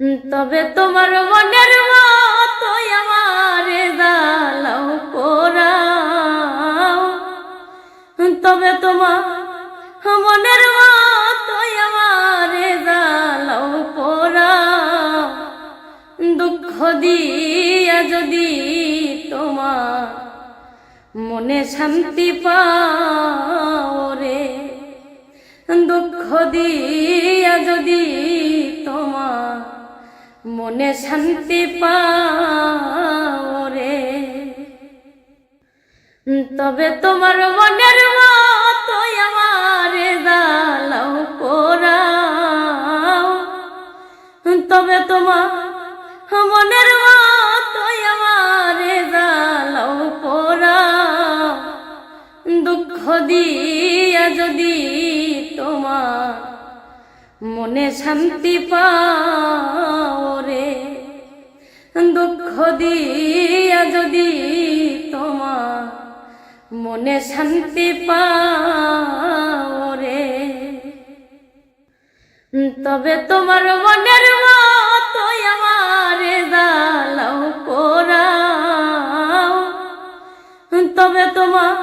তবে তোমার মনের মতো আমারে জ্বালাও পোড়াও, তবে তোমার মনের মতো আমারে জ্বালাও পোড়াও। দুঃখ দিয়া যদি তোমার মনে শান্তি পাও রে, দুঃখ দিয়া যদি তোমার মনে শান্তি পাও রে, তবে তোমার মনের মতো আমারে জ্বালাও পোড়াও, তবে তোমার মনের মতো আমারে জ্বালাও পোড়াও। দুঃখ দিয়া যদি তোমার মনে শান্তি পাও রে, দুঃখ দিয়া যদি তোমার মনে শান্তি পাও রে, তবে তোমার মনের মতো আমারে জ্বালাও পোড়াও, তবে তোমার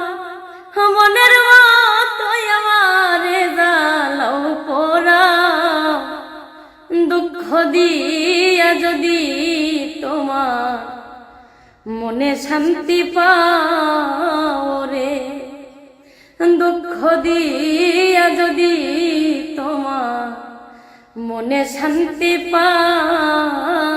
মনের মতো আমারে জ্বালাও পোড়াও। দুঃখ দিয়া যদি তোমার মনে শান্তি পাও রে, দুঃখ দিয়া যদি তোমার মনে শান্তি পাও।